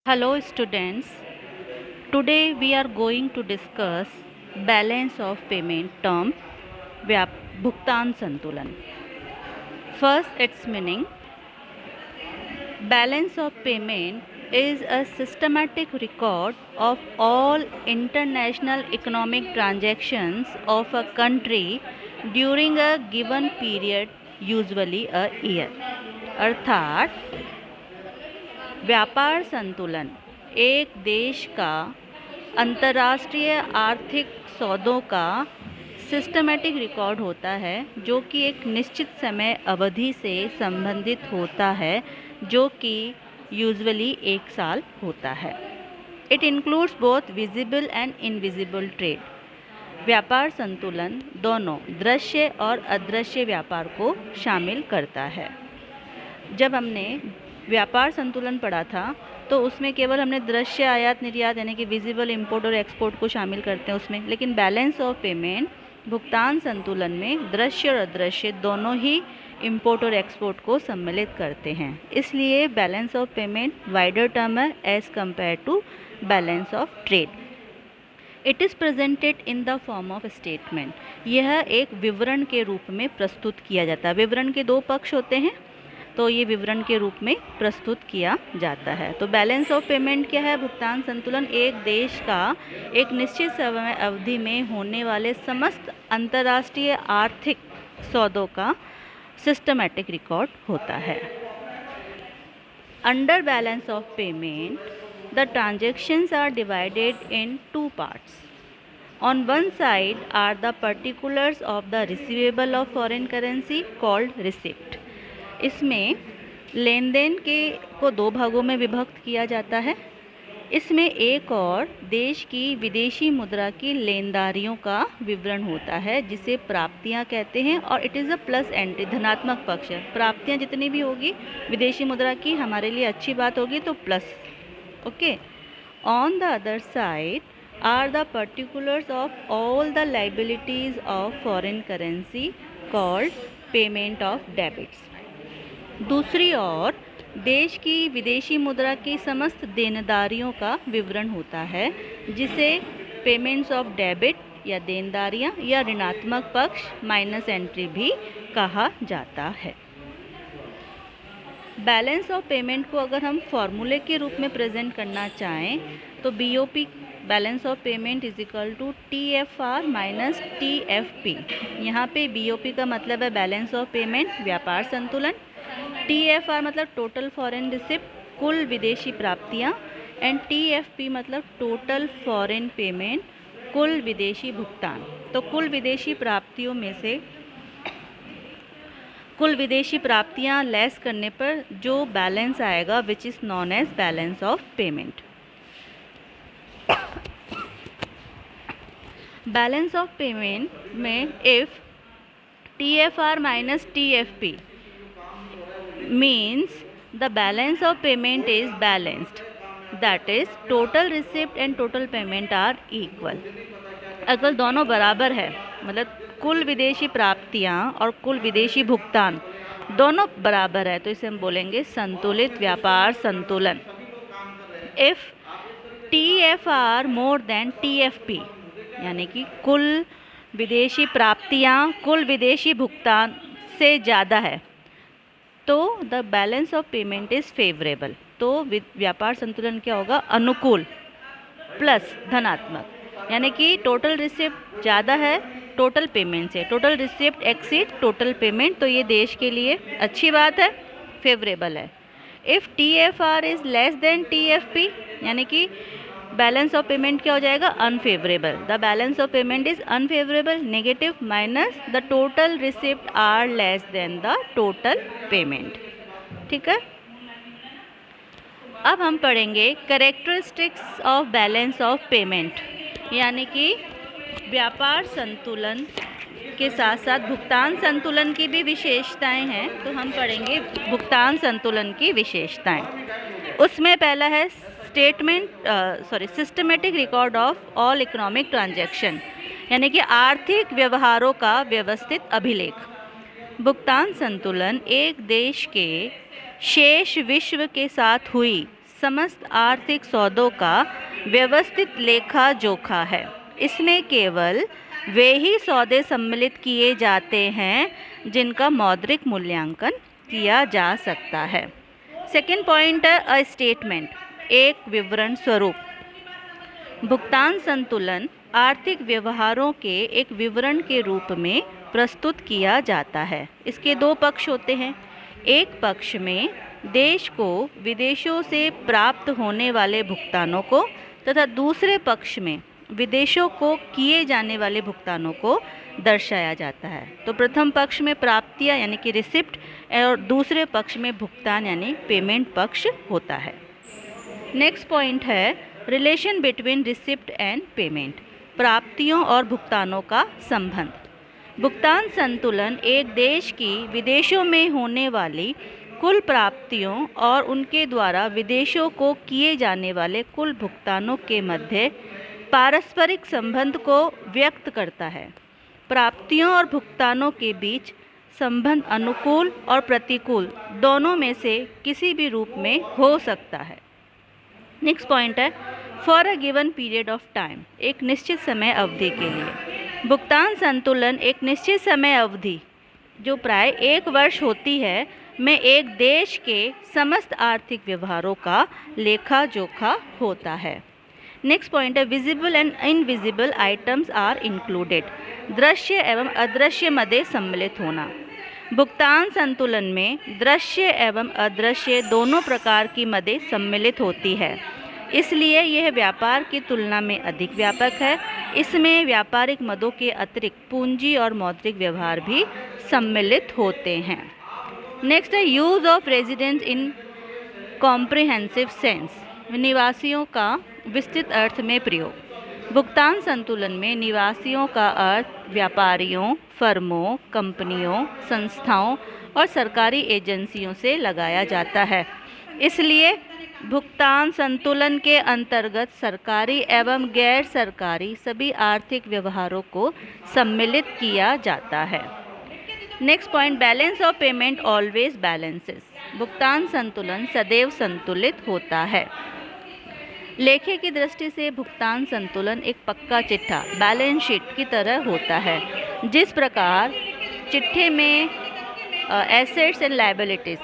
Hello students, today we are going to discuss balance of payment term Bhugtan Santulan. First, its meaning. Balance of payment is a systematic record of all international economic transactions of a country during a given period, usually a year. अर्थात व्यापार संतुलन एक देश का अंतर्राष्ट्रीय आर्थिक सौदों का सिस्टमैटिक रिकॉर्ड होता है जो कि एक निश्चित समय अवधि से संबंधित होता है जो कि यूजुअली एक साल होता है। It includes both visible and invisible trade. व्यापार संतुलन दोनों दृश्य और अदृश्य व्यापार को शामिल करता है। जब हमने व्यापार संतुलन पढ़ा था तो उसमें केवल हमने दृश्य आयात निर्यात यानी कि विजिबल इंपोर्ट और एक्सपोर्ट को शामिल करते हैं उसमें, लेकिन बैलेंस ऑफ पेमेंट भुगतान संतुलन में दृश्य और अदृश्य दोनों ही इंपोर्ट और एक्सपोर्ट को सम्मिलित करते हैं। इसलिए balance of payment wider term है as compare to balance of trade. It is presented in the form of statement. यह एक विवरण के रूप में प्रस्तुत किया जाता है। विवरण के दो पक्ष होते हैं तो ये विवरण के रूप में प्रस्तुत किया जाता है। तो बैलेंस ऑफ पेमेंट क्या है? भुगतान संतुलन एक देश का एक निश्चित समय अवधि में होने वाले समस्त अंतर्राष्ट्रीय आर्थिक सौदों का सिस्टमैटिक रिकॉर्ड होता है। Under balance of payment the transactions are divided in two parts. On one side are the particulars of the receivable of foreign currency called receipt. इसमें लेन देन को दो भागों में विभक्त किया जाता है। इसमें एक और देश की विदेशी मुद्रा की लेनदारियों का विवरण होता है जिसे प्राप्तियां कहते हैं, और it is a plus entry, धनात्मक पक्ष है। प्राप्तियां जितनी भी होगी विदेशी मुद्रा की हमारे लिए अच्छी बात होगी तो plus. Okay, on the other side are the particulars of all the liabilities of foreign currency called payment of debits. दूसरी ओर देश की विदेशी मुद्रा की समस्त देनदारियों का विवरण होता है जिसे पेमेंट्स ऑफ डेबिट या देनदारियां या ऋणात्मक पक्ष माइनस एंट्री भी कहा जाता है। बैलेंस ऑफ पेमेंट को अगर हम फॉर्मूले के रूप में प्रेजेंट करना चाहें तो BOP balance of payment is equal to TFR minus TFP। यहाँ पे BOP का मतलब है बैलेंस ऑफ पेमेंट व्यापार संतुलन, TFR मतलब टोटल फॉरेन रिसिप्ट कुल विदेशी प्राप्तियाँ, एंड TFP मतलब टोटल फॉरेन पेमेंट कुल विदेशी भुगतान। तो कुल विदेशी प्राप्तियों में से कुल विदेशी प्राप्तियाँ लेस करने पर जो बैलेंस आएगा which is known as balance of payment. Balance of payment में if TFR minus TFP means the balance of payment is balanced, that is total receipt and total payment are equal। अगर दोनों बराबर है मतलब कुल विदेशी प्राप्तियां और कुल विदेशी भुगतान दोनों बराबर है तो इसे हम बोलेंगे संतुलित व्यापार संतुलन। If TFR more than TFP यानी कि कुल विदेशी प्राप्तियां कुल विदेशी भुगतान से ज़्यादा है तो the balance of payment is favourable. तो व्यापार संतुलन क्या होगा? अनुकूल प्लस धनात्मक, यानी कि टोटल रिसिप्ट ज़्यादा है टोटल पेमेंट से, total receipt exceed total payment, तो ये देश के लिए अच्छी बात है, फेवरेबल है। If TFR is less than TFP यानी कि बैलेंस ऑफ पेमेंट क्या हो जाएगा? Unfavourable. The balance of payment is unfavourable, negative minus the total receipt are less than the total payment. ठीक है, अब हम पढ़ेंगे characteristics of balance of payment, यानी कि व्यापार संतुलन के साथ साथ भुगतान संतुलन की भी विशेषताएं हैं। तो हम पढ़ेंगे भुगतान संतुलन की विशेषताएं। उसमें पहला है systematic record of all economic transaction, यानी कि आर्थिक व्यवहारों का व्यवस्थित अभिलेख। भुगतान संतुलन एक देश के शेष विश्व के साथ हुई समस्त आर्थिक सौदों का व्यवस्थित लेखा जोखा है। इसमें केवल वे ही सौदे सम्मिलित किए जाते हैं जिनका मौद्रिक मूल्यांकन किया जा सकता है। सेकेंड पॉइंट है अ स्टेटमेंट, एक विवरण स्वरूप। भुगतान संतुलन आर्थिक व्यवहारों के एक विवरण के रूप में प्रस्तुत किया जाता है। इसके दो पक्ष होते हैं। एक पक्ष में देश को विदेशों से प्राप्त होने वाले भुगतानों को तथा दूसरे पक्ष में विदेशों को किए जाने वाले भुगतानों को दर्शाया जाता है। तो प्रथम पक्ष में प्राप्तियां यानी कि रिसिप्ट और दूसरे पक्ष में भुगतान यानी पेमेंट पक्ष होता है। नेक्स्ट पॉइंट है relation between receipt and payment, प्राप्तियों और भुगतानों का संबंध। भुगतान संतुलन एक देश की विदेशों में होने वाली कुल प्राप्तियों और उनके द्वारा विदेशों को किए जाने वाले कुल भुगतानों के मध्य पारस्परिक संबंध को व्यक्त करता है। प्राप्तियों और भुगतानों के बीच संबंध अनुकूल और प्रतिकूल दोनों में से किसी भी रूप में हो सकता है। नेक्स्ट पॉइंट है for a given period of time, एक निश्चित समय अवधि के लिए। भुगतान संतुलन एक निश्चित समय अवधि जो प्राय 1 वर्ष होती है में एक देश के समस्त आर्थिक व्यवहारों का लेखा जोखा होता है। नेक्स्ट पॉइंट है visible and invisible items are included, दृश्य एवं अदृश्य मदे सम्मिलित होना। भुगतान संतुलन में दृश्य एवं अदृश्य दोनों प्रकार की मदें सम्मिलित होती है, इसलिए यह व्यापार की तुलना में अधिक व्यापक है। इसमें व्यापारिक मदों के अतिरिक्त पूंजी और मौद्रिक व्यवहार भी सम्मिलित होते हैं। नेक्स्ट है use of residence in comprehensive sense, निवासियों का विस्तृत अर्थ में प्रयोग। भुगतान संतुलन में निवासियों का अर्थ व्यापारियों, फर्मों, कंपनियों, संस्थाओं और सरकारी एजेंसियों से लगाया जाता है। इसलिए भुगतान संतुलन के अंतर्गत सरकारी एवं गैर सरकारी सभी आर्थिक व्यवहारों को सम्मिलित किया जाता है। Next point balance of payment always balances, भुगतान संतुलन सदैव संतुलित होता है। लेखे की दृष्टि से भुगतान संतुलन एक पक्का चिट्ठा बैलेंस शीट की तरह होता है। जिस प्रकार चिट्ठे में एसेट्स एंड लायबिलिटीज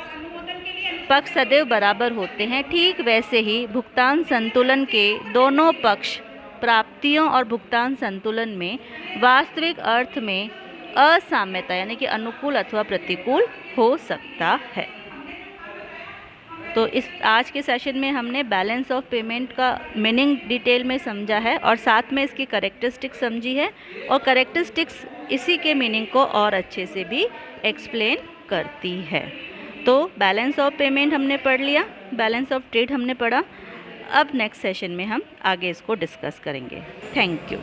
पक्ष सदैव बराबर होते हैं, ठीक वैसे ही भुगतान संतुलन के दोनों पक्ष प्राप्तियों और भुगतान संतुलन में वास्तविक अर्थ में असाम्यता यानी कि अनुकूल अथवा प्रतिकूल हो सकता है। तो इस आज के सेशन में हमने बैलेंस ऑफ पेमेंट का मीनिंग डिटेल में समझा है और साथ में इसकी करेक्टरिस्टिक्स समझी है, और करेक्टरिस्टिक्स इसी के मीनिंग को और अच्छे से भी एक्सप्लेन करती है। तो बैलेंस ऑफ पेमेंट हमने पढ़ लिया, बैलेंस ऑफ ट्रेड हमने पढ़ा। अब नेक्स्ट सेशन में हम आगे इसको डिस्कस करेंगे। Thank you.